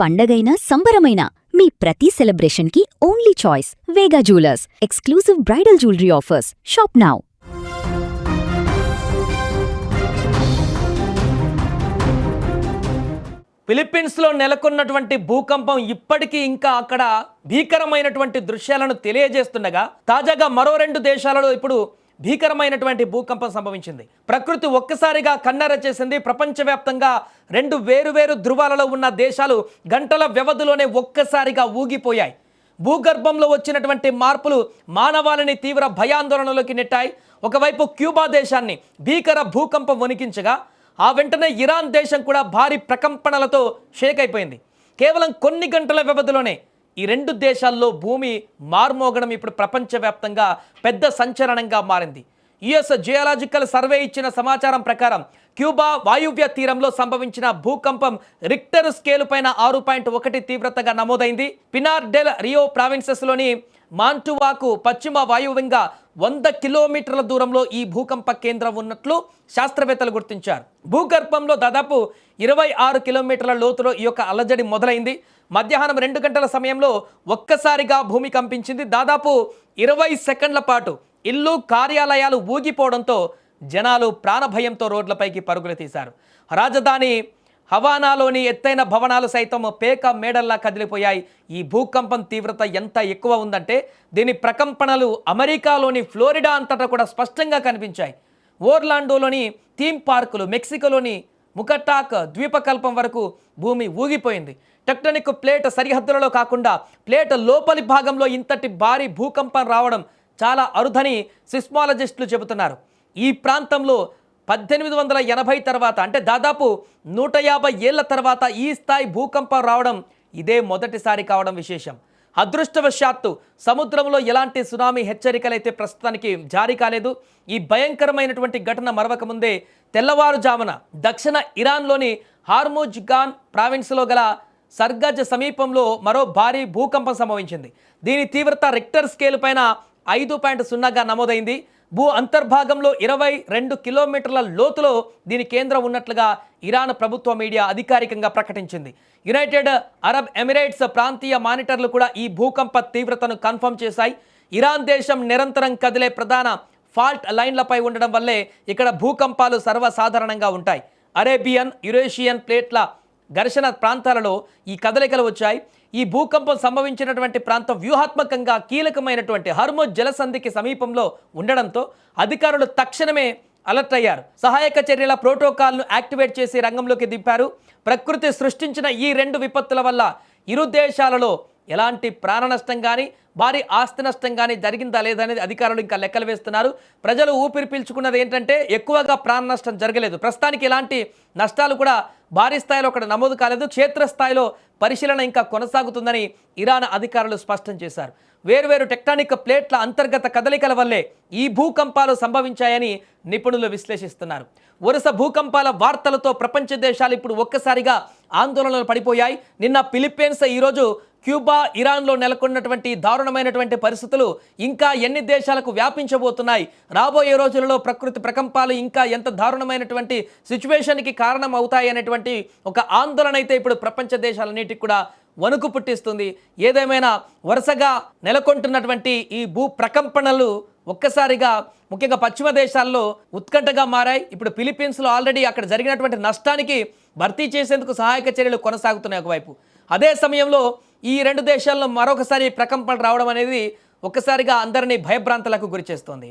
పండగైనా సంబరమైనా మీ ప్రతి సెలబ్రేషన్కి only choice Vega jewellers. Exclusive bridal jewellery offers. Shop now. ఫిలిప్పీన్స్లో నెలకొన్నటువంటి భూకంపం ఇప్పటికీ ఇంకా అక్కడ భీకరమైనటువంటి దృశ్యాలను తెలియజేస్తుండగా తాజాగా మరో 2 దేశాలలో ఇప్పుడు భీకరమైనటువంటి భూకంపం సంభవించింది. ప్రకృతి ఒక్కసారిగా కన్నెర చేసింది. ప్రపంచవ్యాప్తంగా 2 వేరువేరు ధృవాలలో ఉన్న దేశాలు గంటల వ్యవధిలోనే ఒక్కసారిగా ఊగిపోయాయి. భూగర్భంలో వచ్చినటువంటి మార్పులు మానవాళిని తీవ్ర భయాందోళనలోకి నెట్టాయి. ఒకవైపు క్యూబా దేశాన్ని భీకర భూకంపం వణికించగా ఆ వెంటనే ఇరాన్ దేశం కూడా భారీ ప్రకంపనలతో షేక్ అయిపోయింది. కేవలం కొన్ని గంటల వ్యవధిలోనే ఈ 2 దేశాల్లో భూమి మార్మోగడం ఇప్పుడు ప్రపంచవ్యాప్తంగా పెద్ద సంచలనంగా మారింది. యుఎస్ జియోలాజికల్ సర్వే ఇచ్చిన సమాచారం ప్రకారం క్యూబా వాయువ్య తీరంలో సంభవించిన భూకంపం రిక్టర్ స్కేలు పైన 6.1 తీవ్రతగా నమోదైంది. పినార్ డెల్ రియో ప్రావిన్సెస్లోని మాంటువాకు పశ్చిమ వాయువ్యంగా 100 కిలోమీటర్ల దూరంలో ఈ భూకంప కేంద్రం ఉన్నట్లు శాస్త్రవేత్తలు గుర్తించారు. భూగర్భంలో దాదాపు 26 కిలోమీటర్ల లోతులో ఈ యొక్క అలజడి మొదలైంది. మధ్యాహ్నం 2 గంటల సమయంలో ఒక్కసారిగా భూమి కంపించింది. దాదాపు 20 సెకండ్ల పాటు ఇల్లు కార్యాలయాలు ఊగిపోవడంతో జనాలు ప్రాణభయంతో రోడ్లపైకి పరుగులు తీశారు. రాజధాని హవానాలోని ఎత్తైన భవనాలు సైతం పేక మేడల్లా కదిలిపోయాయి. ఈ భూకంపం తీవ్రత ఎంత ఎక్కువ ఉందంటే దీని ప్రకంపనలు అమెరికాలోని ఫ్లోరిడా అంతటా కూడా స్పష్టంగా కనిపించాయి. ఓర్లాండోలోని థీమ్ పార్కులు, మెక్సికోలోని ముకటాక్ ద్వీపకల్పం వరకు భూమి ఊగిపోయింది. టెక్టోనిక్ ప్లేట్ సరిహద్దులలో కాకుండా ప్లేట్ లోపలి భాగంలో ఇంతటి భారీ భూకంపం రావడం చాలా అరుదని సిస్మాలజిస్టులు చెబుతున్నారు. ఈ ప్రాంతంలో 1880 తర్వాత అంటే దాదాపు 150 ఏళ్ల తర్వాత ఈ స్థాయి భూకంపం రావడం ఇదే మొదటిసారి కావడం విశేషం. అదృష్టవశాత్తు సముద్రంలో ఎలాంటి సునామీ హెచ్చరికలైతే ప్రస్తుతానికి జారీ కాలేదు. ఈ భయంకరమైనటువంటి ఘటన మరవక ముందే తెల్లవారుజామున దక్షిణ ఇరాన్లోని హార్ముజ్గాన్ ప్రావిన్స్లో గల సర్గజ్ సమీపంలో మరో భారీ భూకంపం సంభవించింది. దీని తీవ్రత రిక్టర్ స్కేల్ పైన 5.0గా నమోదైంది. భూ అంతర్భాగంలో 22 కిలోమీటర్ల లోతులో దీని కేంద్రం ఉన్నట్లుగా ఇరాన్ ప్రభుత్వ మీడియా అధికారికంగా ప్రకటించింది. యునైటెడ్ అరబ్ ఎమిరేట్స్ ప్రాంతీయ మానిటర్లు కూడా ఈ భూకంప తీవ్రతను కన్ఫర్మ్ చేశాయి. ఇరాన్ దేశం నిరంతరం కదిలే ప్రధాన ఫాల్ట్ లైన్లపై ఉండడం వల్లే ఇక్కడ భూకంపాలు సర్వసాధారణంగా ఉంటాయి. అరేబియన్, యురేషియన్ ప్లేట్ల ఘర్షణ ప్రాంతాలలో ఈ కదలికలు వచ్చాయి. ఈ భూకంపం సంభవించినటువంటి ప్రాంతం వ్యూహాత్మకంగా కీలకమైనటువంటి హర్ముజ్ జలసంధికి సమీపంలో ఉండడంతో అధికారులు తక్షణమే అలర్ట్ అయ్యారు. సహాయక చర్యల ప్రోటోకాల్ను యాక్టివేట్ చేసి రంగంలోకి దింపారు. ప్రకృతి సృష్టించిన ఈ 2 విపత్తుల వల్ల ఇరు దేశాలలో ఎలాంటి ప్రాణ నష్టం కానీ భారీ ఆస్తి నష్టం కానీ జరిగిందా లేదనేది అధికారులు ఇంకా లెక్కలు వేస్తున్నారు. ప్రజలు ఊపిరి పీల్చుకున్నది ఏంటంటే ఎక్కువగా ప్రాణ నష్టం జరగలేదు. ప్రస్తుతానికి ఎలాంటి నష్టాలు కూడా భారీ స్థాయిలో అక్కడ నమోదు కాలేదు. క్షేత్రస్థాయిలో పరిశీలన ఇంకా కొనసాగుతుందని ఇరాన్ అధికారులు స్పష్టం చేశారు. వేర్వేరు టెక్టానిక్ ప్లేట్ల అంతర్గత కదలికల వల్లే ఈ భూకంపాలు సంభవించాయని నిపుణులు విశ్లేషిస్తున్నారు. వరుస భూకంపాల వార్తలతో ప్రపంచ దేశాలు ఇప్పుడు ఒక్కసారిగా ఆందోళనలు పడిపోయాయి. నిన్న ఫిలిప్పీన్స్, ఈరోజు క్యూబా, ఇరాన్లో నెలకొన్నటువంటి దారుణమైనటువంటి పరిస్థితులు ఇంకా ఎన్ని దేశాలకు వ్యాపించబోతున్నాయి, రాబోయే రోజులలో ప్రకృతి ప్రకంపాలు ఇంకా ఎంత దారుణమైనటువంటి సిచ్యువేషన్కి కారణం అవుతాయి అనేటువంటి ఒక ఆందోళన అయితే ఇప్పుడు ప్రపంచ దేశాలన్నిటికీ కూడా వణుకు పుట్టిస్తుంది. ఏదేమైనా వరుసగా నెలకొంటున్నటువంటి ఈ భూ ప్రకంపనలు ఒక్కసారిగా ముఖ్యంగా పశ్చిమ దేశాల్లో ఉత్కంఠగా మారాయి. ఇప్పుడు ఫిలిప్పీన్స్లో ఆల్రెడీ అక్కడ జరిగినటువంటి నష్టానికి భర్తీ చేసేందుకు సహాయక చర్యలు కొనసాగుతున్నాయి ఒకవైపు. అదే సమయంలో ఈ 2 దేశాల్లో మరొకసారి ప్రకంపనలు రావడం అనేది ఒక్కసారిగా అందరినీ భయభ్రాంతులకు గురి చేస్తోంది.